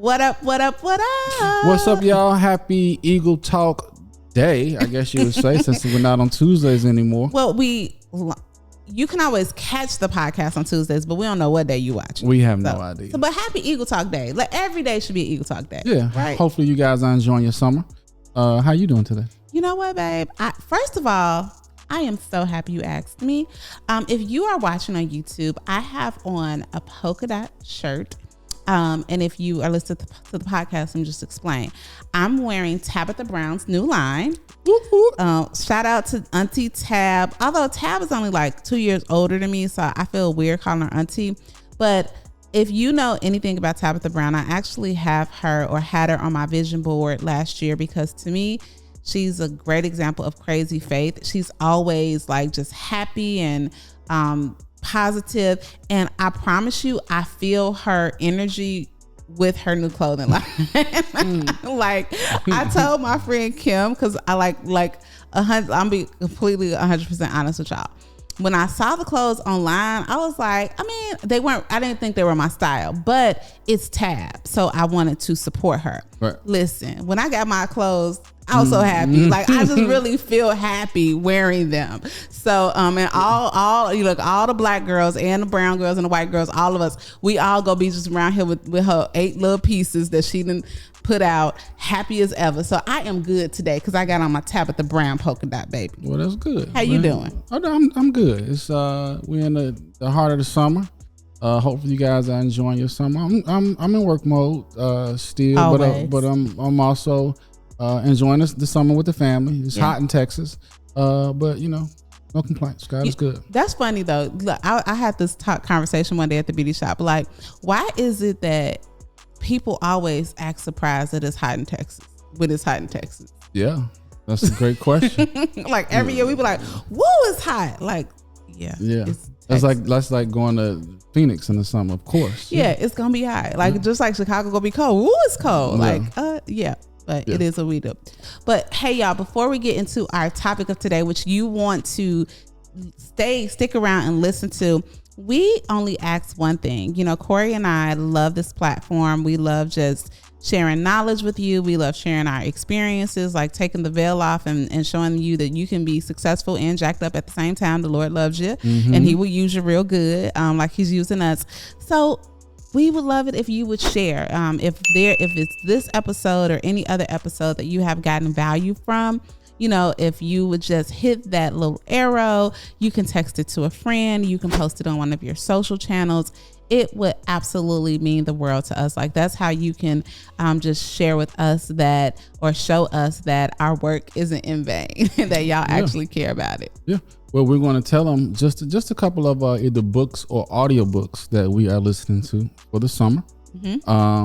What up? What's up, y'all? Happy Eagle Talk Day, I guess you would say, since we're not on Tuesdays anymore. Well, you can always catch the podcast on Tuesdays, but we don't know what day you watch. We have no idea. But happy Eagle Talk Day. Like every day should be an Eagle Talk Day. Yeah. Right? Hopefully you guys are enjoying your summer. How you doing today? You know what, babe? First of all, I am so happy you asked me. If you are watching on YouTube, I have on a polka dot shirt. And if you are listening to the podcast, let me just explain. I'm wearing Tabitha Brown's new line. Shout out to Auntie Tab. Although Tab is only like 2 years older than me, so I feel weird calling her Auntie. But if you know anything about Tabitha Brown, I actually have her or had her on my vision board last year because to me, she's a great example of crazy faith. She's always like just happy and positive, and I promise you, I feel her energy with her new clothing line. Like I told my friend Kim, because I I'm be completely 100% honest with y'all. When I saw the clothes online, I was like, I didn't think they were my style, but it's Tab, so I wanted to support her. Right. Listen, when I got my clothes, I was so happy. Like I just really feel happy wearing them. So and all you look, all the black girls and the brown girls and the white girls, all of us, we all go be just around here with her 8 little pieces that she didn't put out, happy as ever. So I am good today because I got on my Tabitha Brown polka dot baby. Well, that's good. How you doing? I'm good. It's we're in the heart of the summer. Hopefully you guys are enjoying your summer. I'm in work mode still, always. but I'm also enjoying the summer with the family. It's hot in Texas, but you know, no complaints. God is good. That's funny though. Look, I had this conversation one day at the beauty shop. Like, why is it that people always act surprised that it's hot in Texas when it's hot in Texas? Yeah, that's a great question. Like every year we be like, "Woo, it's hot!" Like, yeah. That's like going to Phoenix in the summer, of course. Yeah, it's gonna be hot. Like just like Chicago gonna be cold. Woo, it's cold. Yeah. But it is what we do. But hey, y'all, before we get into our topic of today, which you want to stick around and listen to, we only ask one thing. You know, Corey and I love this platform. We love just sharing knowledge with you. We love sharing our experiences, like taking the veil off and showing you that you can be successful and jacked up at the same time. The Lord loves you and he will use you real good, like he's using us. So we would love it if you would share. If it's this episode or any other episode that you have gotten value from, you know, if you would just hit that little arrow, you can text it to a friend, you can post it on one of your social channels. It would absolutely mean the world to us. Like that's how you can just share with us that, or show us that our work isn't in vain, that y'all actually care about it. Yeah. Well, we're going to tell them just a couple of either books or audiobooks that we are listening to for the summer.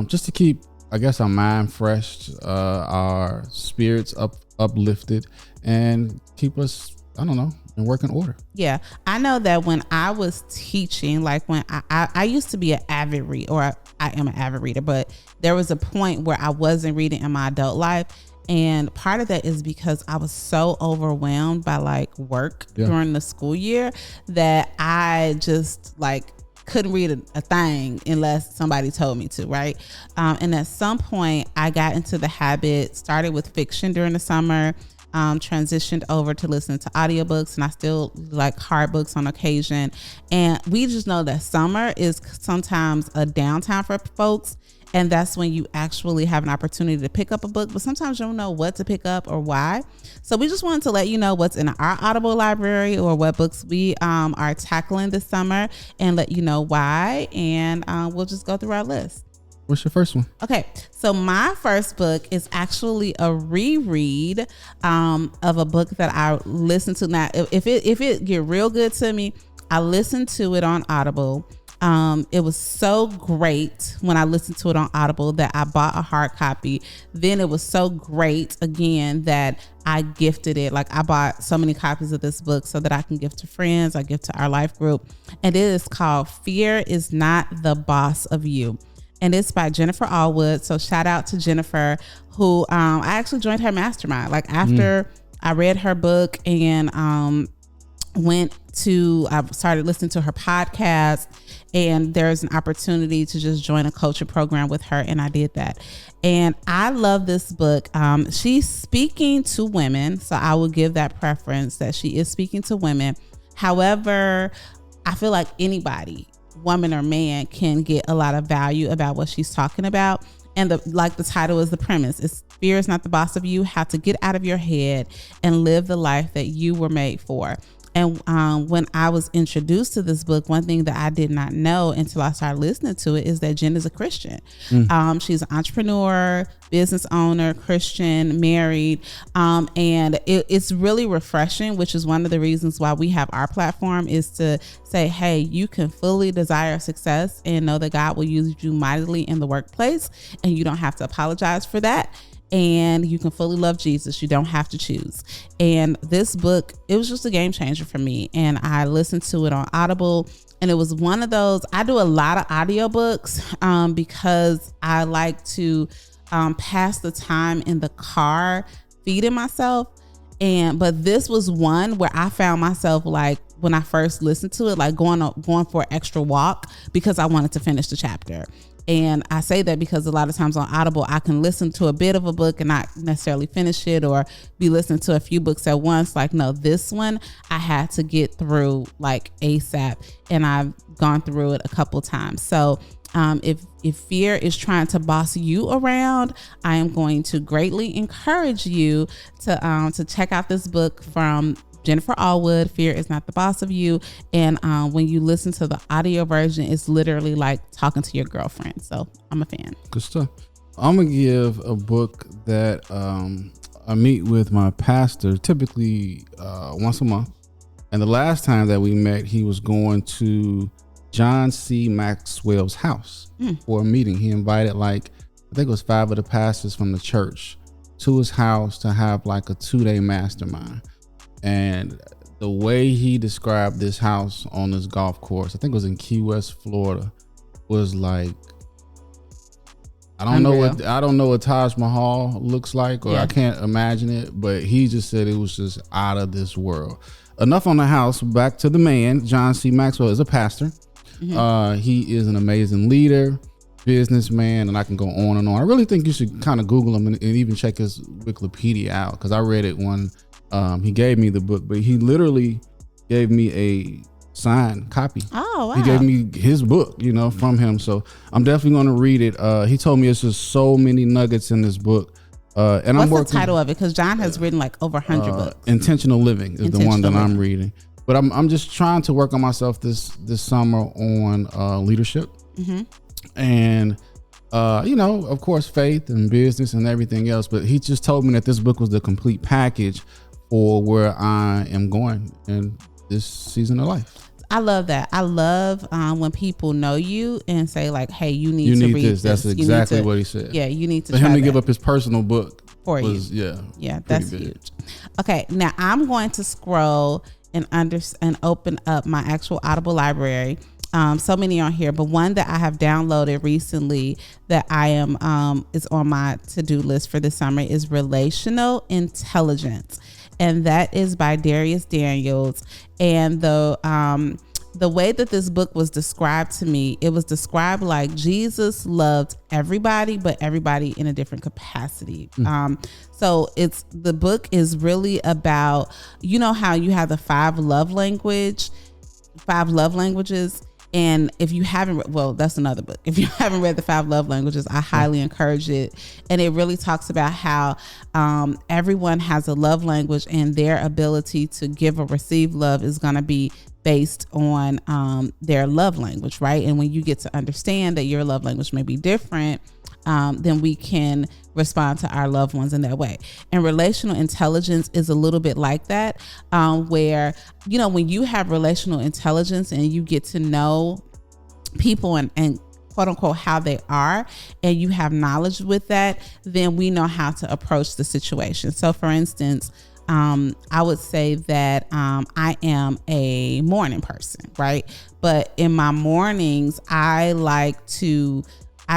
Just to keep, I guess, our mind fresh, our spirits uplifted, and keep us, I don't know, in working order. Yeah. I know that when I was teaching, like when I used to be an avid reader, or I am an avid reader, but there was a point where I wasn't reading in my adult life. And part of that is because I was so overwhelmed by like work during the school year that I just like couldn't read a thing unless somebody told me to, right? And at some point I got into the habit, started with fiction during the summer, transitioned over to listening to audiobooks, and I still like hard books on occasion. And we just know that summer is sometimes a downtime for folks. And that's when you actually have an opportunity to pick up a book, but sometimes you don't know what to pick up or why. So we just wanted to let you know what's in our Audible library or what books we are tackling this summer, and let you know why. And we'll just go through our list. What's your first one? Okay, so my first book is actually a reread of a book that I listened to. Now, if it get real good to me, I listened to it on Audible. It was so great when I listened to it on Audible that I bought a hard copy. Then it was so great again that I gifted it. Like I bought so many copies of this book so that I can give to friends. I give to our life group. And it is called Fear Is Not the Boss of You. And it's by Jennifer Allwood. So shout out to Jennifer, who I actually joined her mastermind. Like after I read her book and I started listening to her podcast, and there's an opportunity to just join a coaching program with her, and I did that. And I love this book. She's speaking to women, so I will give that preference that she is speaking to women. However, I feel like anybody, woman or man, can get a lot of value about what she's talking about. And the title is the premise. It's fear is not the boss of you. How to get out of your head and live the life that you were made for. And when I was introduced to this book, one thing that I did not know until I started listening to it is that Jen is a Christian. She's an entrepreneur, business owner, Christian, married. And it's really refreshing, which is one of the reasons why we have our platform, is to say, hey, you can fully desire success and know that God will use you mightily in the workplace, and you don't have to apologize for that. And you can fully love Jesus. You don't have to choose. And this book, it was just a game changer for me. And I listened to it on Audible. And it was one of those, I do a lot of audiobooks because I like to pass the time in the car feeding myself. But this was one where I found myself, like, when I first listened to it, like going for an extra walk because I wanted to finish the chapter. And I say that because a lot of times on Audible, I can listen to a bit of a book and not necessarily finish it, or be listening to a few books at once. Like, no, this one I had to get through like ASAP, and I've gone through it a couple times. So if fear is trying to boss you around, I am going to greatly encourage you to check out this book from Jennifer Allwood, Fear is Not the Boss of You. And when you listen to the audio version, it's literally like talking to your girlfriend. So I'm a fan. Good stuff. I'm going to give a book that I meet with my pastor typically once a month. And the last time that we met, he was going to John C. Maxwell's house for a meeting. He invited I think it was 5 of the pastors from the church to his house to have like a 2-day mastermind. And the way he described this house on this golf course, I think it was in Key West, Florida, was like, I don't know what Taj Mahal looks like, or I can't imagine it, but he just said it was just out of this world. Enough on the house, back to the man. John C. Maxwell is a pastor. He is an amazing leader, businessman, and I can go on and on. I really think you should kind of Google him and even check his Wikipedia out, because I read it when he gave me the book, but he literally gave me a signed copy. Oh, wow. He gave me his book, from him. So I'm definitely going to read it. He told me it's just so many nuggets in this book. And what's the title of it? Because John has written like over 100 books. Intentional Living is the one that I'm reading. But I'm just trying to work on myself this summer on leadership. And of course, faith and business and everything else. But he just told me that this book was the complete package for where I am going in this season of life. I love that. I love when people know you and say like, hey, you need to read this. That's exactly what he said. Yeah, you need to. For him to give up his personal book for you. Yeah, that's huge. Okay, now I'm going to scroll and open up my actual Audible library. So many on here, but one that I have downloaded recently that I am is on my to-do list for this summer is Relational Intelligence. And that is by Darius Daniels. And the way that this book was described to me, it was described like Jesus loved everybody, but everybody in a different capacity. So the book is really about, how you have the 5 love languages. And if you haven't, that's another book. If you haven't read the 5 love languages, I highly encourage it. And it really talks about how everyone has a love language, and their ability to give or receive love is going to be based on their love language, right? And when you get to understand that your love language may be different, then we can respond to our loved ones in that way. And relational intelligence is a little bit like that, where, when you have relational intelligence and you get to know people and quote unquote how they are, and you have knowledge with that, then we know how to approach the situation. So for instance, I would say that I am a morning person, right? But in my mornings, I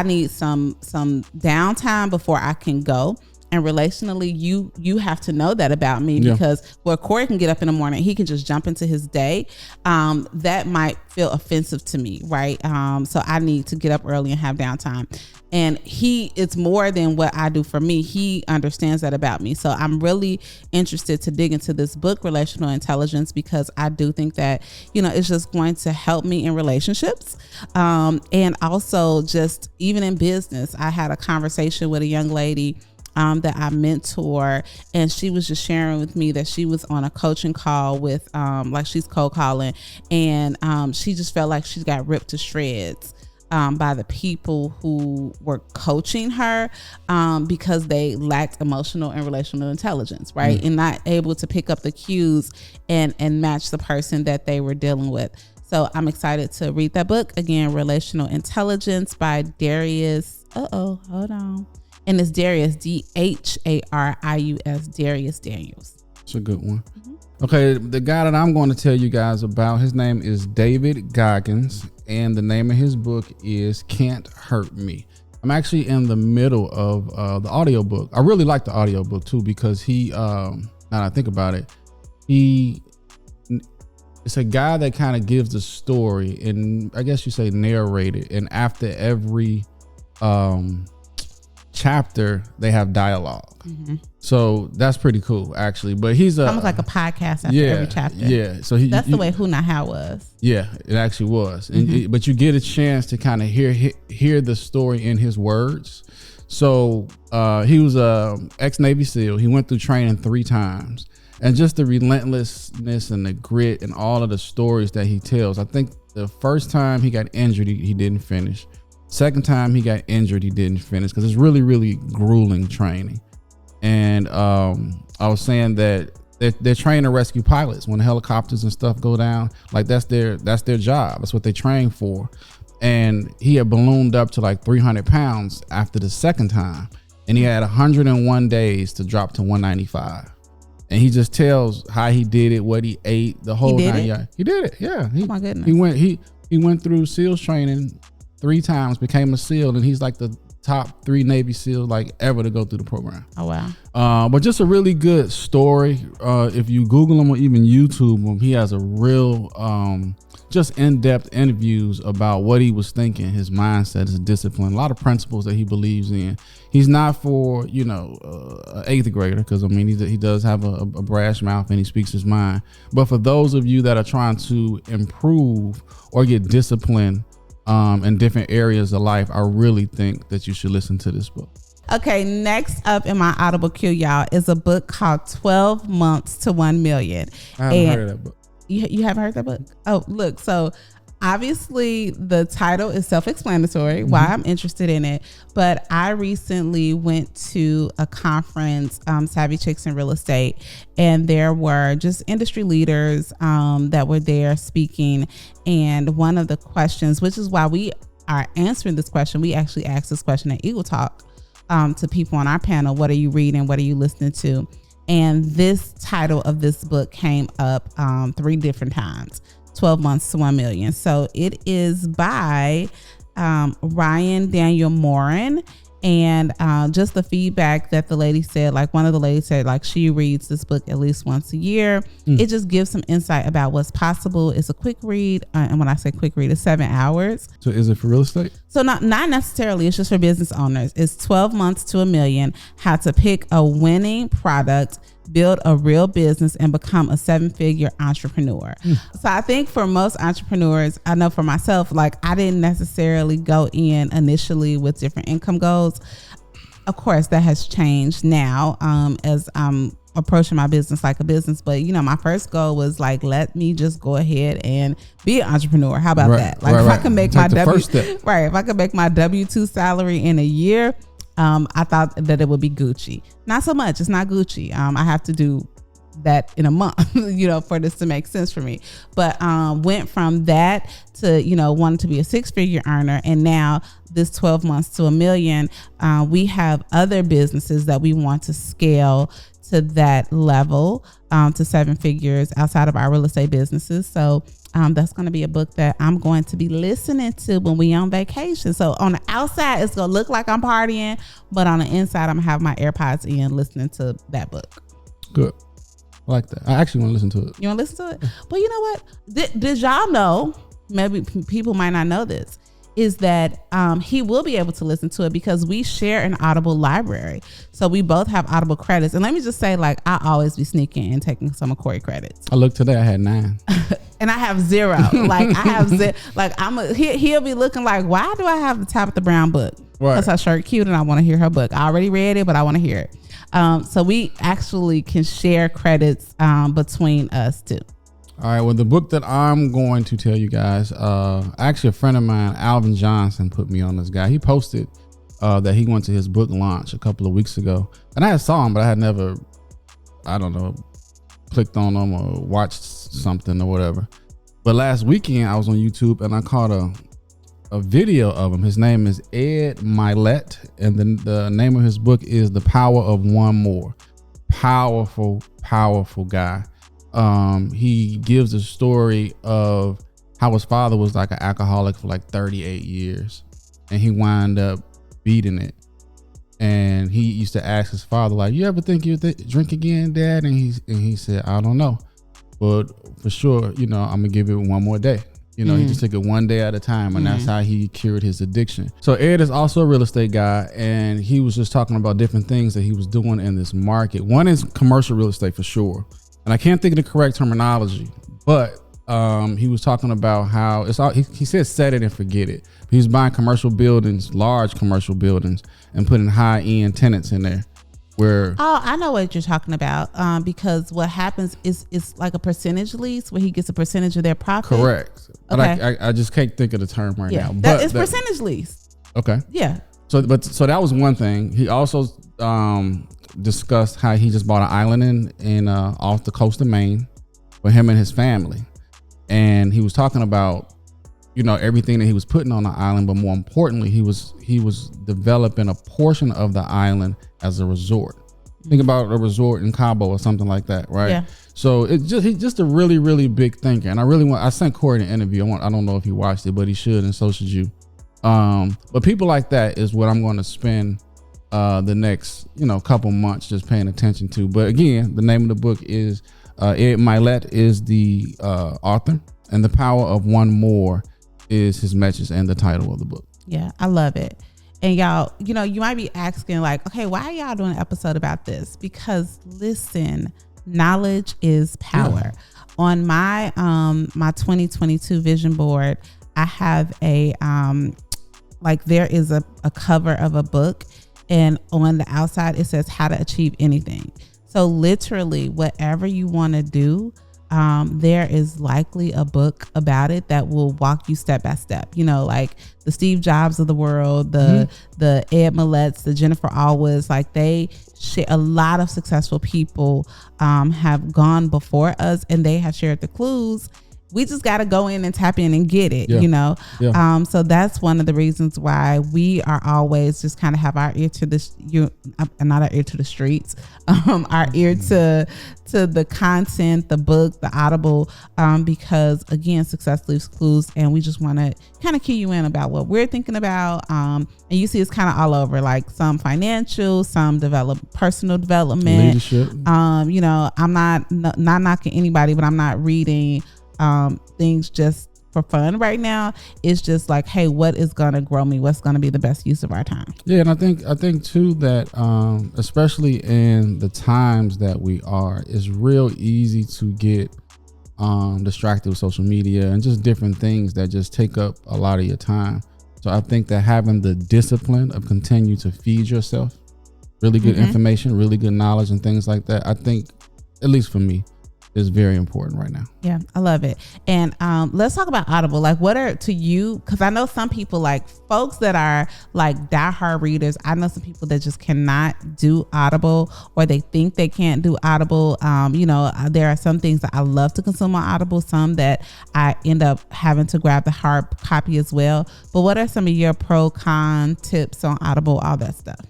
need some downtime before I can go. And relationally, you have to know that about me, because where Corey can get up in the morning, he can just jump into his day. That might feel offensive to me, right? So I need to get up early and have downtime. And it's more than what I do for me. He understands that about me. So I'm really interested to dig into this book, Relational Intelligence, because I do think that, it's just going to help me in relationships. And also just even in business. I had a conversation with a young lady that I mentor, and she was just sharing with me that she was on a coaching call with, she's cold calling, and she just felt like she got ripped to shreds by the people who were coaching her because they lacked emotional and relational intelligence, right? And not able to pick up the cues and match the person that they were dealing with. So I'm excited to read that book. Again, Relational Intelligence by Darius. Hold on. And it's Darius, Darius, Darius Daniels. It's a good one. Okay, the guy that I'm going to tell you guys about, his name is David Goggins, and the name of his book is Can't Hurt Me. I'm actually in the middle of the audiobook. I really like the audiobook too, because he, now that I think about it, it's a guy that kind of gives the story, and I guess you say narrate it, and after every chapter they have dialogue. So that's pretty cool, actually. But he's almost like a podcast after every chapter. Yeah. So that's the way Who Not How was. Yeah, it actually was. And but you get a chance to kind of hear the story in his words. So he was a ex-Navy SEAL. He went through training 3 times, and just the relentlessness and the grit and all of the stories that he tells. I think the first time he got injured, he didn't finish. Second time he got injured, he didn't finish, because it's really, really grueling training. And I was saying that they're trained to rescue pilots when helicopters and stuff go down. Like that's their job. That's what they train for. And he had ballooned up to like 300 pounds after the second time, and he had 101 days to drop to 195. And he just tells how he did it, what he ate, the whole night. He did it. Yeah. Oh my goodness. He went through SEALs training 3 times, became a SEAL, and he's like the top 3 Navy SEALs like ever to go through the program. Oh wow. But just a really good story. If you Google him or even YouTube him, he has a real just in-depth interviews about what he was thinking, his mindset, his discipline, a lot of principles that he believes in. He's not for an 8th grader, because I mean he does have a brash mouth and he speaks his mind. But for those of you that are trying to improve or get disciplined in different areas of life, I really think that you should listen to this book. Okay, next up in my Audible queue, y'all, is a book called 12 Months to 1 Million. I haven't heard of that book. You haven't heard that book? Oh, look, so obviously the title is self-explanatory, why I'm interested in it. But I recently went to a conference, Savvy Chicks in Real Estate, and there were just industry leaders that were there speaking. And one of the questions, which is why we are answering this question, we actually asked this question at Eagle Talk to people on our panel: what are you reading? What are you listening to? And this title of this book came up 3 different times: 12 Months to 1 Million. So it is by Ryan Daniel Morin. And just the feedback that the lady said, like one of the ladies said, like she reads this book at least once a year. It just gives some insight about what's possible. It's a quick read. And when I say quick read, it's 7 hours. So is it for real estate? So not necessarily. It's just for business owners. It's 12 Months to a Million, how to pick a winning product, build a real business, and become a 7-figure entrepreneur. So I think for most entrepreneurs, I know for myself, like I didn't necessarily go in initially with different income goals. Of course, that has changed now as I'm approaching my business like a business. But my first goal was like, let me just go ahead and be an entrepreneur. How about that? Like if I can make my if I could make my W-2 salary in a year, I thought that it would be Gucci. Not so much. It's not Gucci. I have to do that in a month, for this to make sense for me. But went from that to, wanting to be a 6-figure earner. And now this 12 months to 1 million, we have other businesses that we want to scale to that level, to 7 figures outside of our real estate businesses. So That's going to be a book that I'm going to be listening to when we on vacation. So on the outside, it's going to look like I'm partying, but on the inside, I'm going to have my AirPods in listening to that book. Good. I like that. I actually want to listen to it. You want to listen to it? But you know what? Did y'all know, maybe people might not know this, is that he will be able to listen to it because we share an Audible library. So we both have Audible credits. And let me just say, like, I always be sneaking and taking some of Corey credits. I looked today, I had 9. And I have 0. Like, I have like, he'll be looking like, why do I have the Tabitha Brown book? Because her shirt cute and I want to hear her book. I already read it, but I want to hear it. So we actually can share credits between us too. All right, well, the book that I'm going to tell you guys, actually a friend of mine, Alvin Johnson, put me on this guy. He posted that he went to his book launch a couple of weeks ago. And I had saw him, but I had never, I don't know, clicked on him or watched something or whatever. But last weekend, I was on YouTube and I caught a video of him. His name is Ed Mylett, and the name of his book is The Power of One More. Powerful, powerful guy. He gives a story of how his father was like an alcoholic for like 38 years and he wound up beating it. And he used to ask his father, like, you ever think you'll drink again, Dad? And he said, I don't know, but for sure, I'm gonna give it one more day. He just took it one day at a time, and that's how he cured his addiction. So Ed is also a real estate guy, and he was just talking about different things that he was doing in this market. One is commercial real estate for sure. And I can't think of the correct terminology, but he was talking about how it's all, he said set it and forget it. He's buying commercial buildings, large commercial buildings, and putting high-end tenants in there. I know what you're talking about, because what happens is it's like a percentage lease where he gets a percentage of their profit. Correct. But okay. I just can't think of the term right now. But it's percentage lease. Okay. Yeah. So that was one thing. He also discussed how he just bought an island in off the coast of Maine for him and his family, and he was talking about everything that he was putting on the island, but more importantly, he was developing a portion of the island as a resort. Think about a resort in Cabo or something like that, right? Yeah. So he's just a really, really big thinker, and I sent Corey an interview. I don't know if he watched it, but he should, and so should you. But people like that is what I'm going to spend the next couple months just paying attention to. But again, the name of the book is Ed Mylett is the author, and The Power of One More is his message and the title of the book. Yeah, I love it. And y'all, you might be asking like, okay, why are y'all doing an episode about this? Because listen, knowledge is power. Yeah. On my my 2022 vision board, I have a there is a cover of a book, and on the outside it says how to achieve anything. So literally whatever you want to do, there is likely a book about it that will walk you step by step, like the Steve Jobs of the world, the Ed Myletts, the Jennifer Allwoods, like they share. A lot of successful people have gone before us, and they have shared the clues. We just got to go in and tap in and get it, Yeah. So that's one of the reasons why we are always just kind of have our ear to not our ear to the streets, our ear to the content, the book, the Audible, because again, success leaves clues, and we just want to kind of key you in about what we're thinking about. And you see it's kind of all over, like some financial, some personal development, leadership. I'm not knocking anybody, but I'm not reading things just for fun right now. It's just like, hey, what is gonna grow me? What's gonna be the best use of our time? Yeah, and I think too that especially in the times that we are, it's real easy to get distracted with social media and just different things that just take up a lot of your time. So I think that having the discipline of continue to feed yourself really good information, really good knowledge, and things like that, I think, at least for me, is very important right now. Yeah, I love it. And let's talk about Audible. Like, what are to you? Because I know some people, like folks that are like diehard readers. I know some people that just cannot do Audible, or they think they can't do Audible. There are some things that I love to consume on Audible, some that I end up having to grab the hard copy as well. But what are some of your pro-con tips on Audible, all that stuff?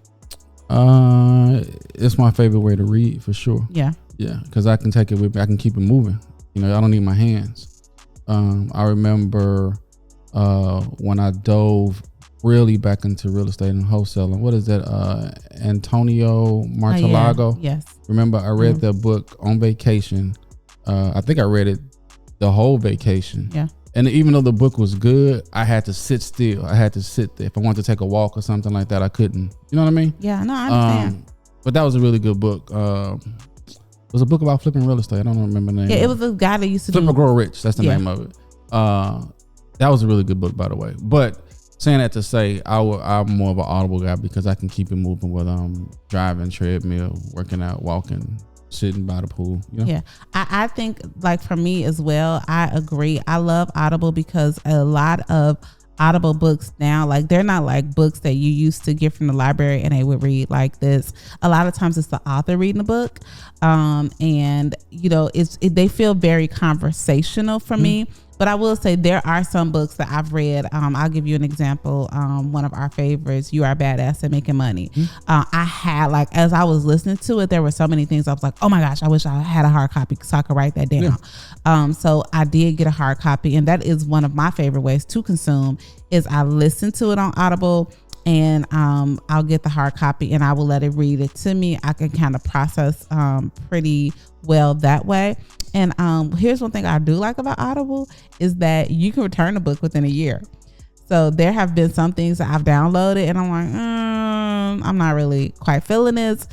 It's my favorite way to read for sure. Yeah, because I can take it with me. I can keep it moving. I don't need my hands. I remember when I dove really back into real estate and wholesaling. What is that? Antonio Martalago. Yes. Remember, I read that book on vacation. I think I read it the whole vacation. Yeah. And even though the book was good, I had to sit still. I had to sit there. If I wanted to take a walk or something like that, I couldn't. You know what I mean? Yeah, no, I understand. But that was a really good book. It was a book about flipping real estate. I don't remember the name. Yeah, it was a guy that used to Flip or Grow Rich. That's the name of it. That was a really good book, by the way. But saying that to say, I'm more of an Audible guy because I can keep it moving whether I'm driving, treadmill, working out, walking, sitting by the pool. You know? Yeah, I think like for me as well, I agree. I love Audible because a lot of Audible books now, like they're not like books that you used to get from the library and they would read like this. A lot of times it's the author reading the book, and you know they feel very conversational for me. But I will say there are some books that I've read. I'll give you an example. One of our favorites, You Are Badass at Making Money. I had like, as I was listening to it, there were so many things I was like, oh my gosh, I wish I had a hard copy so I could write that down. Yeah. So I did get a hard copy, and that is one of my favorite ways to consume is I listen to it on Audible, and I'll get the hard copy and I will let it read it to me. I can kind of process pretty well that way. And here's one thing I do like about Audible is that you can return a book within a year. So there have been some things that I've downloaded and I'm like, I'm not really quite feeling this.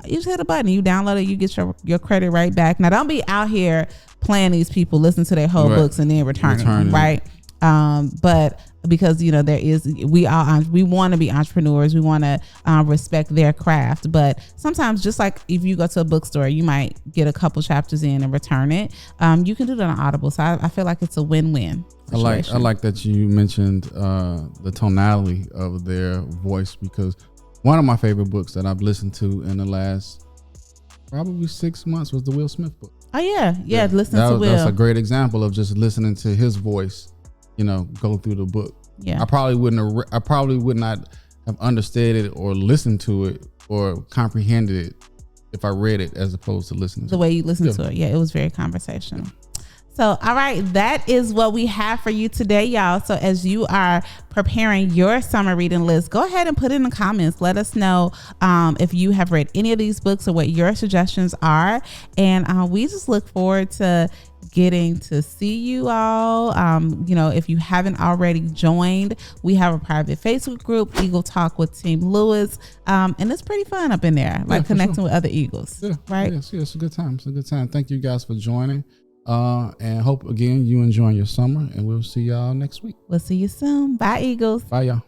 You just hit a button, you download it, you get your credit right back. Now don't be out here playing these people, listen to their whole books and then returning them, right? But because you know we want to be entrepreneurs, we want to respect their craft, but sometimes just like if you go to a bookstore, you might get a couple chapters in and return it. You can do that on Audible, so I feel like it's a win-win situation. I like that you mentioned the tonality of their voice, because one of my favorite books that I've listened to in the last probably 6 months was the Will Smith book. Oh yeah, listening to Will. That's a great example of just listening to his voice, you know, go through the book. Yeah, I probably would not have understood it or listened to it or comprehended it if I read it as opposed to listening to the way you listen to it. Yeah, it was very conversational. So, all right, that is what we have for you today, y'all. So as you are preparing your summer reading list, go ahead and put it in the comments. Let us know if you have read any of these books or what your suggestions are. And we just look forward to getting to see you all. You know, if you haven't already joined, we have a private Facebook group, Eagle Talk with Team Lewis. And it's pretty fun up in there, like connecting with other Eagles. Yeah, right? Yes, it's a good time. It's a good time. Thank you guys for joining. And hope again you enjoying your summer, and we'll see y'all next week. We'll see you soon. Bye, Eagles. Bye, y'all.